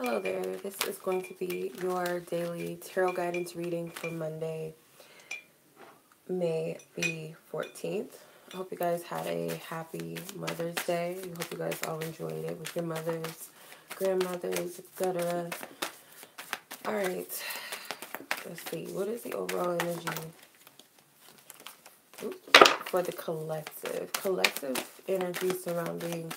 Hello there, this is going to be your daily tarot guidance reading for Monday, May the 14th. I hope you guys had a happy Mother's Day. I hope you guys all enjoyed it with your mothers, grandmothers, etc. Alright, let's see, what is the overall energy for the collective? Collective energy surrounding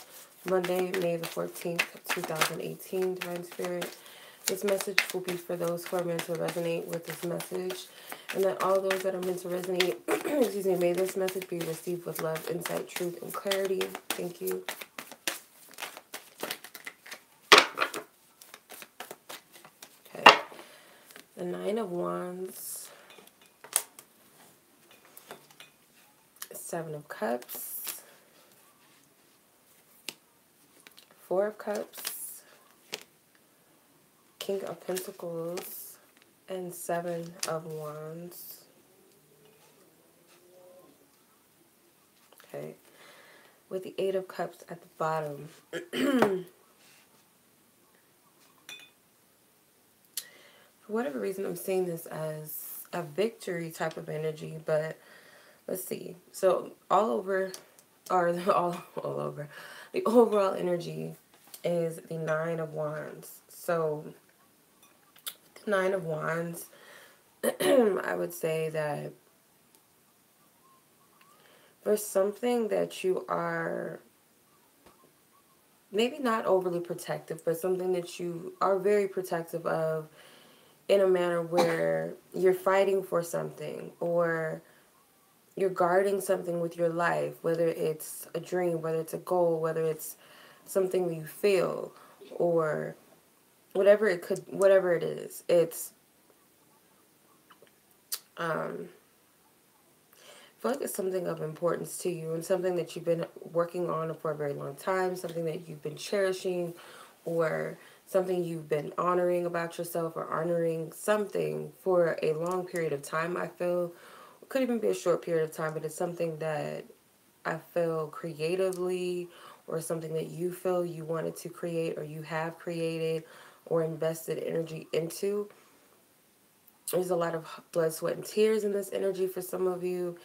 Monday, May the 14th, 2018, Divine Spirit. This message will be for those who are meant to resonate with this message, and that all those that are meant to resonate, excuse me, may this message be received with love, insight, truth, and clarity. Thank you. Okay. The Nine of Wands, Seven of Cups, Four of Cups, King of Pentacles, and Seven of Wands. Okay. With the Eight of Cups at the bottom. For whatever reason, I'm seeing this as a victory type of energy, but let's see. So all over, or all over, the overall energy is the Nine of Wands. So the Nine of Wands, I would say that there's something that you are maybe not overly protective, but something that you are very protective of in a manner where you're fighting for something, or you're guarding something with your life, whether it's a dream, whether it's a goal, whether it's something you feel, or whatever it is. It's I feel like it's something of importance to you, and something that you've been working on for a very long time, something that you've been cherishing, or something you've been honoring about yourself, or honoring something for a long period of time. I feel it could even be a short period of time, but it's something that I feel creatively, or something that you feel you wanted to create, or you have created or invested energy into. There's a lot of blood, sweat, and tears in this energy for some of you.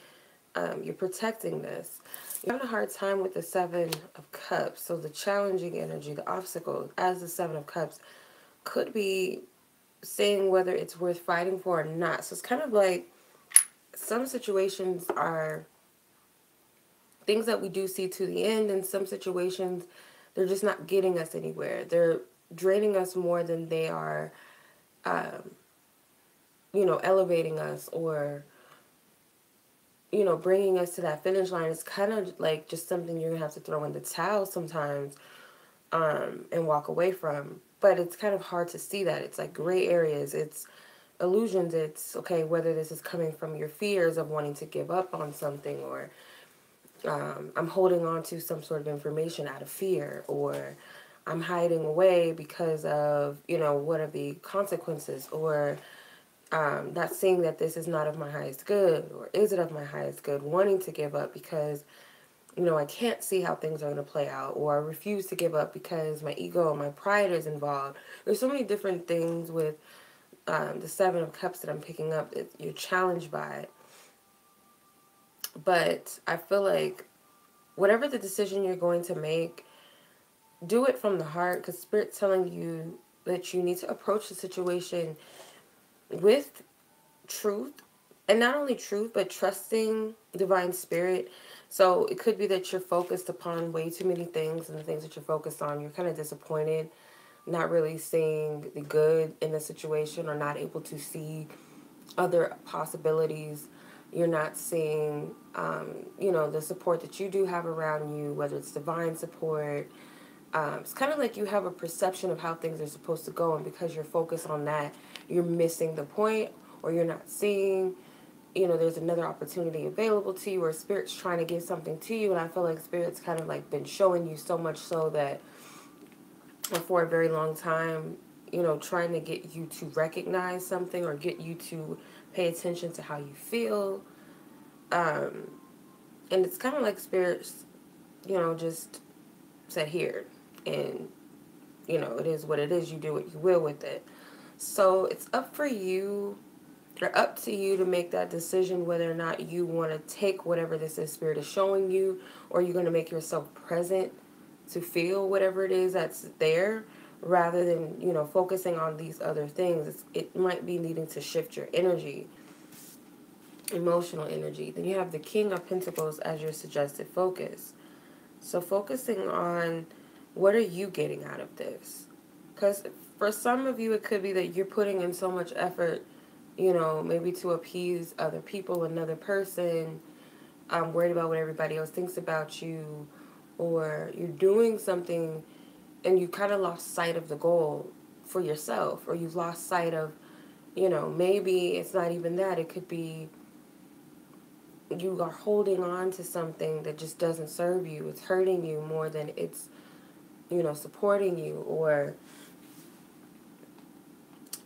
You're protecting this. You're having a hard time with the Seven of Cups. So the challenging energy, the obstacle, as the Seven of Cups, could be saying whether it's worth fighting for or not. So it's kind of like some situations are things that we do see to the end, and some situations, they're just not getting us anywhere. They're draining us more than they are, elevating us, or bringing us to that finish line. It's kind of like just something you're going to have to throw in the towel sometimes, and walk away from. But it's kind of hard to see that. It's like gray areas. It's illusions. It's, okay, whether this is coming from your fears of wanting to give up on something, or I'm holding on to some sort of information out of fear, or I'm hiding away because of, what are the consequences, or not seeing that this is not of my highest good, or is it of my highest good, wanting to give up because, I can't see how things are going to play out, or I refuse to give up because my ego and my pride is involved. There's so many different things with the Seven of Cups that I'm picking up that you're challenged by it. But I feel like whatever the decision you're going to make, do it from the heart, because Spirit's telling you that you need to approach the situation with truth, and not only truth, but trusting Divine Spirit. So it could be that you're focused upon way too many things, and the things that you're focused on, you're kind of disappointed, not really seeing the good in the situation, or not able to see other possibilities. You're not seeing, the support that you do have around you, whether it's divine support. It's kind of like you have a perception of how things are supposed to go, and because you're focused on that, you're missing the point, or you're not seeing, there's another opportunity available to you, or Spirit's trying to give something to you. And I feel like Spirit's kind of like been showing you so much so that for a very long time, trying to get you to recognize something, or get you to pay attention to how you feel. And it's kind of like Spirit's, just said here, and you know, it is what it is. You do what you will with it. So it's up for you, or up to you, to make that decision whether or not you want to take whatever this is Spirit is showing you, or you're going to make yourself present to feel whatever it is that's there, rather than, you know, focusing on these other things. It might be needing to shift your energy, emotional energy. Then you have the King of Pentacles as your suggested focus. So focusing on what are you getting out of this? Because for some of you, it could be that you're putting in so much effort, you know, maybe to appease other people, another person, worried about what everybody else thinks about you, or you're doing something and you kind of lost sight of the goal for yourself, or you've lost sight of, you know, maybe it's not even that. It could be you are holding on to something that just doesn't serve you. It's hurting you more than it's, you know, supporting you. Or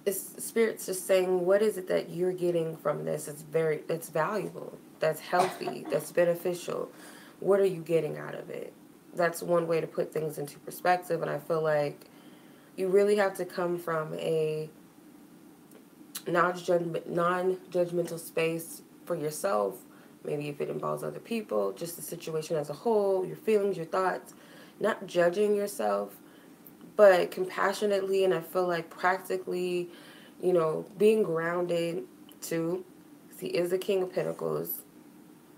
it's Spirit's just saying, what is it that you're getting from this? It's valuable, that's healthy, that's beneficial. What are you getting out of it? That's one way to put things into perspective. And I feel like you really have to come from a non-judgmental space for yourself. Maybe if it involves other people, just the situation as a whole, your feelings, your thoughts, not judging yourself, but compassionately, and I feel like practically, you know, being grounded too. He is the King of Pentacles.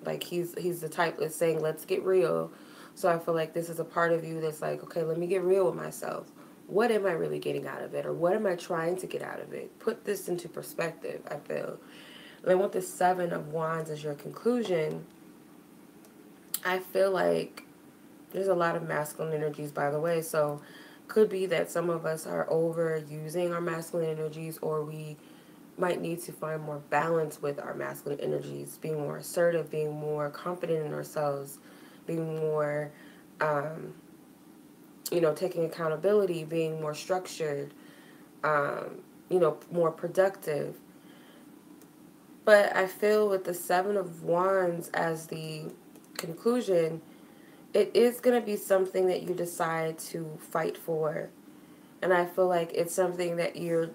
Like he's the type that's saying, let's get real. So I feel like this is a part of you that's like, okay, let me get real with myself. What am I really getting out of it? Or what am I trying to get out of it? Put this into perspective, I feel. And then with the Seven of Wands as your conclusion, I feel like there's a lot of masculine energies, by the way. So could be that some of us are overusing our masculine energies, or we might need to find more balance with our masculine energies, being more assertive, being more confident in ourselves, being more, you know, taking accountability, being more structured, you know, more productive. But I feel with the Seven of Wands as the conclusion, it is going to be something that you decide to fight for. And I feel like it's something that you're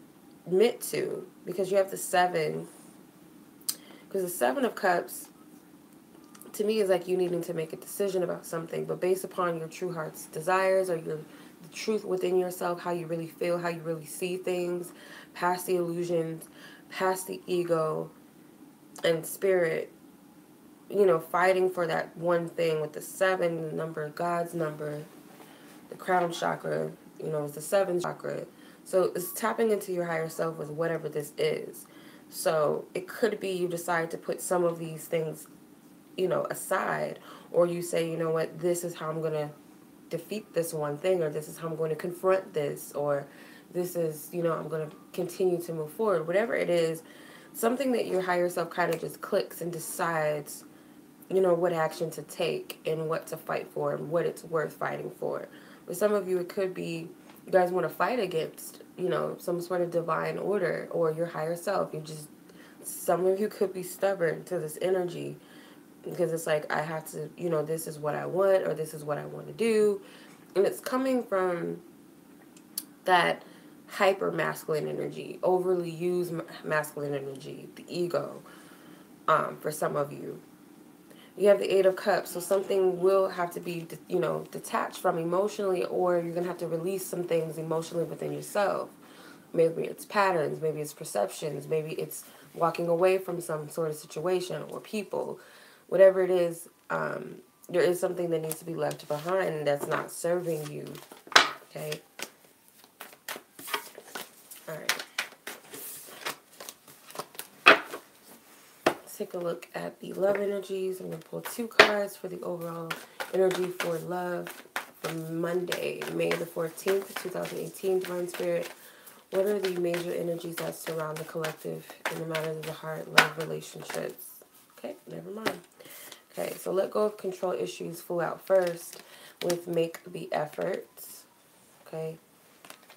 meant to, because you have the Seven. Because the Seven of Cups, to me, is like you needing to make a decision about something, but based upon your true heart's desires, or the truth within yourself, how you really feel, how you really see things, past the illusions, past the ego and spirit, you know, fighting for that one thing with the Seven, the number, God's number, the crown chakra, you know, is the seventh chakra. So it's tapping into your higher self with whatever this is. So it could be you decide to put some of these things, you know, aside, or you say, you know what, this is how I'm going to defeat this one thing, or this is how I'm going to confront this, or this is, you know, I'm going to continue to move forward. Whatever it is, something that your higher self kind of just clicks and decides, you know, what action to take and what to fight for and what it's worth fighting for. For some of you, it could be you guys want to fight against, you know, some sort of divine order or your higher self. Some of you could be stubborn to this energy, because it's like, I have to, you know, this is what I want, or this is what I want to do. And it's coming from that hyper masculine energy, overly used masculine energy, the ego, for some of you. You have the Eight of Cups, so something will have to be, you know, detached from emotionally, or you're going to have to release some things emotionally within yourself. Maybe it's patterns, maybe it's perceptions, maybe it's walking away from some sort of situation or people. Whatever it is, there is something that needs to be left behind that's not serving you, okay? All right. Take a look at the love energies. I'm going to pull 2 cards for the overall energy for love for Monday, May the 14th, 2018, Divine Spirit. What are the major energies that surround the collective in the matters of the heart, love, relationships? Okay, never mind. Okay, so let go of control issues flew out first with make the effort. Okay,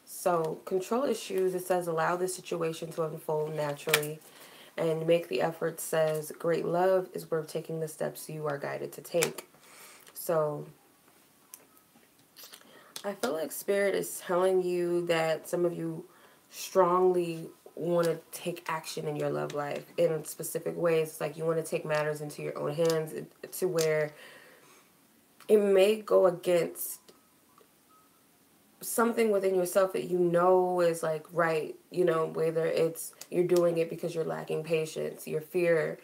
so control issues, it says allow the situation to unfold naturally. And make the effort says great love is worth taking the steps you are guided to take. So I feel like Spirit is telling you that some of you strongly want to take action in your love life in specific ways. It's like you want to take matters into your own hands to where it may go against something within yourself that you know is like right, you know, whether it's you're doing it because you're lacking patience, your fear,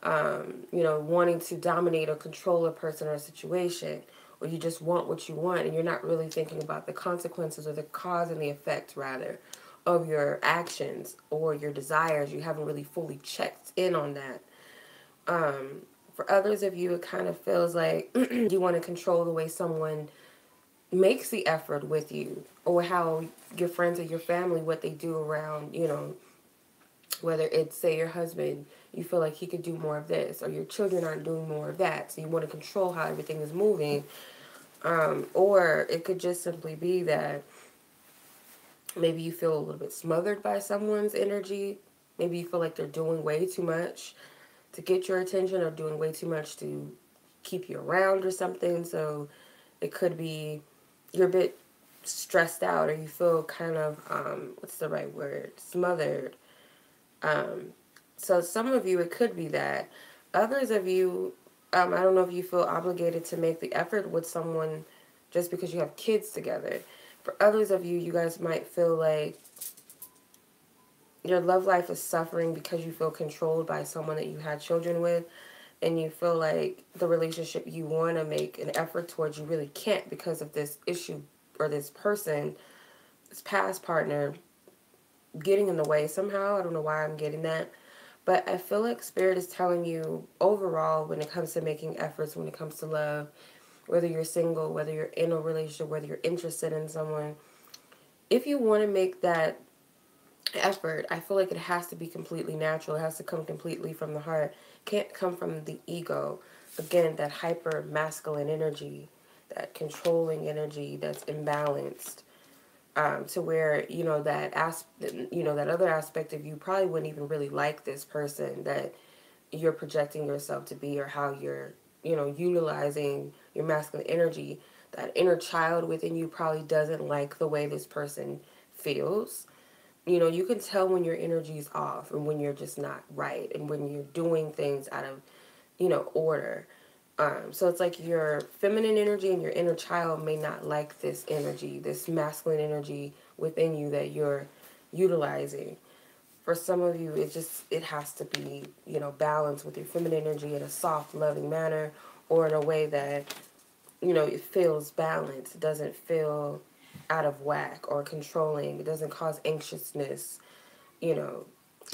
you know, wanting to dominate or control a person or a situation, or you just want what you want and you're not really thinking about the consequences or the cause and the effect, rather, of your actions or your desires. You haven't really fully checked in on that. For others of you, it kind of feels like you want to control the way someone makes the effort with you, or how your friends or your family, what they do around, you know, whether it's, say, your husband, you feel like he could do more of this, or your children aren't doing more of that, so you want to control how everything is moving. Or it could just simply be that maybe you feel a little bit smothered by someone's energy. Maybe you feel like they're doing way too much to get your attention, or doing way too much to keep you around or something. So it could be you're a bit stressed out, or you feel kind of, what's the right word, smothered. So some of you, it could be that. Others of you, I don't know if you feel obligated to make the effort with someone just because you have kids together. For others of you, you guys might feel like your love life is suffering because you feel controlled by someone that you had children with, and you feel like the relationship you want to make an effort towards, you really can't because of this issue or this person, this past partner, getting in the way somehow. I don't know why I'm getting that. But I feel like Spirit is telling you overall, when it comes to making efforts, when it comes to love, whether you're single, whether you're in a relationship, whether you're interested in someone, if you want to make that effort, I feel like it has to be completely natural. It has to come completely from the heart. It can't come from the ego. Again, that hyper masculine energy, that controlling energy that's imbalanced. To where, you know, that other aspect of you probably wouldn't even really like this person that you're projecting yourself to be, or how you're, you know, utilizing your masculine energy. That inner child within you probably doesn't like the way this person feels. You know, you can tell when your energy's off, and when you're just not right, and when you're doing things out of, you know, order. So it's like your feminine energy and your inner child may not like this energy, this masculine energy within you that you're utilizing. For some of you, it has to be, you know, balanced with your feminine energy in a soft, loving manner, or in a way that, you know, it feels balanced. It doesn't feel out of whack or controlling. It doesn't cause anxiousness, you know.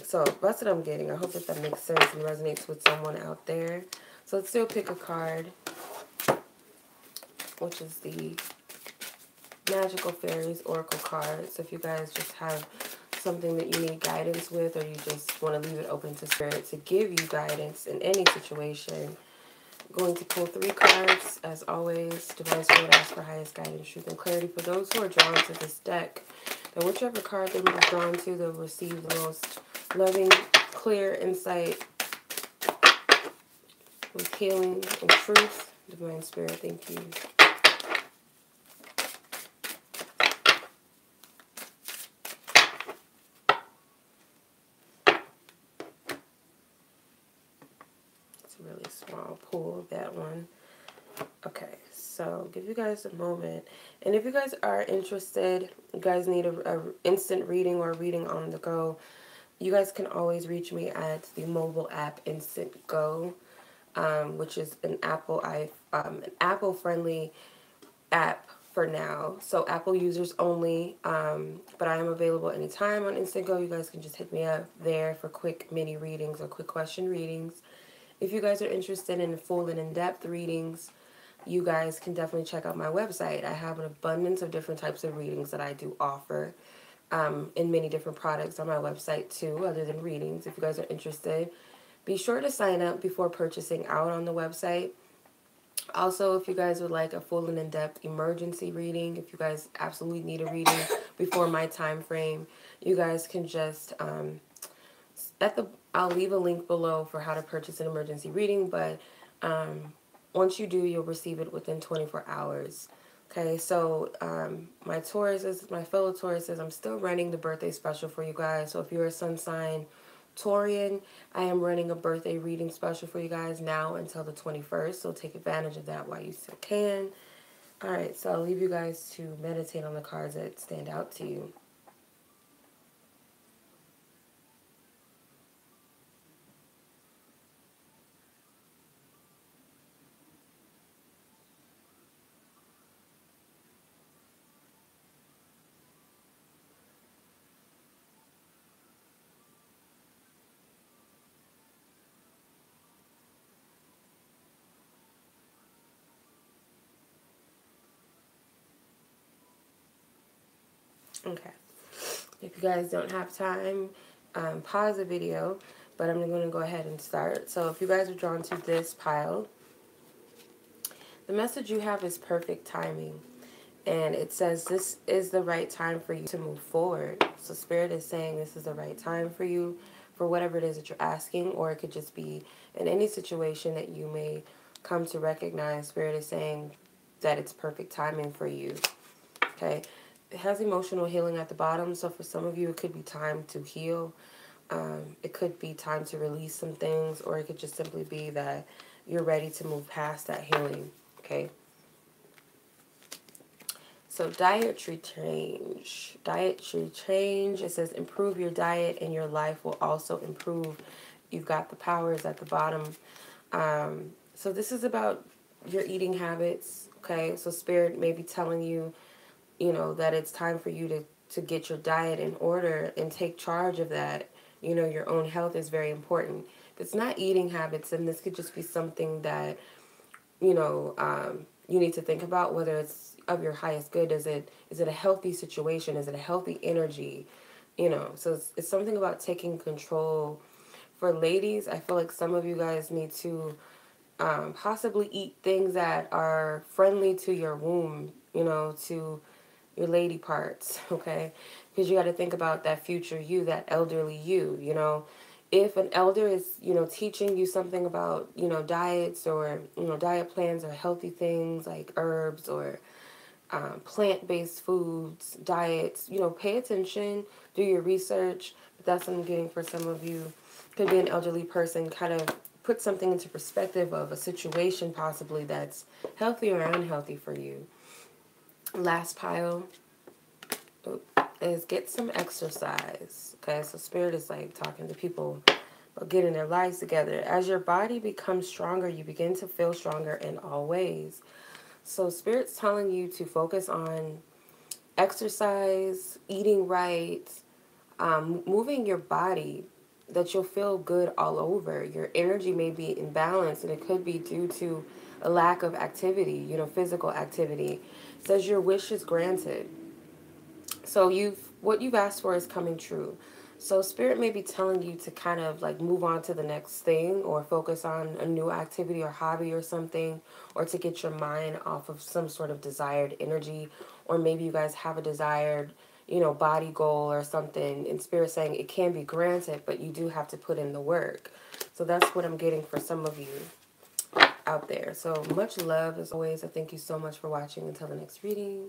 So that's what I'm getting. I hope that makes sense and resonates with someone out there. So let's still pick a card, which is the Magical Fairies Oracle card. So if you guys just have something that you need guidance with, or you just want to leave it open to Spirit to give you guidance in any situation, I'm going to pull 3 cards. As always, Divine Spirit asks for highest guidance, truth, and clarity. For those who are drawn to this deck, that whichever card they're drawn to, they'll receive the most loving, clear insight with healing and truth. Divine Spirit, thank you. It's a really small pull, that one. Okay, so give you guys a moment. And if you guys are interested, you guys need a instant reading or reading on the go, you guys can always reach me at the mobile app Instantgo, which is an Apple friendly app for now. So Apple users only, but I am available anytime on Instantgo. You guys can just hit me up there for quick mini readings or quick question readings. If you guys are interested in full and in-depth readings, you guys can definitely check out my website. I have an abundance of different types of readings that I do offer, in many different products on my website too, other than readings. If you guys are interested, be sure to sign up before purchasing out on the website. Also, if you guys would like a full and in-depth emergency reading, if you guys absolutely need a reading before my time frame, you guys can just, I'll leave a link below for how to purchase an emergency reading, but once you do, you'll receive it within 24 hours. Okay, so my Tauruses, my fellow Tauruses, I'm still running the birthday special for you guys. So if you're a sun sign Taurian, I am running a birthday reading special for you guys now until the 21st. So take advantage of that while you still can. All right, so I'll leave you guys to meditate on the cards that stand out to you. Okay. If you guys don't have time, pause the video, but I'm going to go ahead and start. So if you guys are drawn to this pile, the message you have is perfect timing. And it says this is the right time for you to move forward. So Spirit is saying this is the right time for you for whatever it is that you're asking, or it could just be in any situation that you may come to recognize. Spirit is saying that it's perfect timing for you. Okay. It has emotional healing at the bottom. So for some of you, it could be time to heal. It could be time to release some things, or it could just simply be that you're ready to move past that healing. Okay. So dietary change. Dietary change. It says improve your diet and your life will also improve. You've got the powers at the bottom. So this is about your eating habits. Okay. So Spirit may be telling you, you know, that it's time for you to get your diet in order and take charge of that. You know, your own health is very important. If it's not eating habits, then this could just be something that, you know, you need to think about whether it's of your highest good. Is it a healthy situation? Is it a healthy energy? You know, so it's something about taking control. For ladies, I feel like some of you guys need to possibly eat things that are friendly to your womb, you know, to your lady parts, okay? Because you got to think about that future you, that elderly you know. If an elder is, you know, teaching you something about, you know, diets or, you know, diet plans or healthy things like herbs or plant-based foods, diets, you know, pay attention, do your research. But that's what I'm getting for some of you. Could be an elderly person, kind of put something into perspective of a situation possibly that's healthy or unhealthy for you. Last pile is get some exercise. Okay, so Spirit is like talking to people about getting their lives together. As your body becomes stronger, you begin to feel stronger in all ways. So Spirit's telling you to focus on exercise, eating right, moving your body, that you'll feel good all over. Your energy may be imbalanced, and it could be due to a lack of activity, you know, physical activity. It says your wish is granted. So what you've asked for is coming true. So Spirit may be telling you to kind of like move on to the next thing, or focus on a new activity or hobby or something, or to get your mind off of some sort of desired energy, or maybe you guys have a desired, you know, body goal or something, and Spirit saying it can be granted, but you do have to put in the work. So that's what I'm getting for some of you out there. So much love as always. I thank you so much for watching. Until the next reading.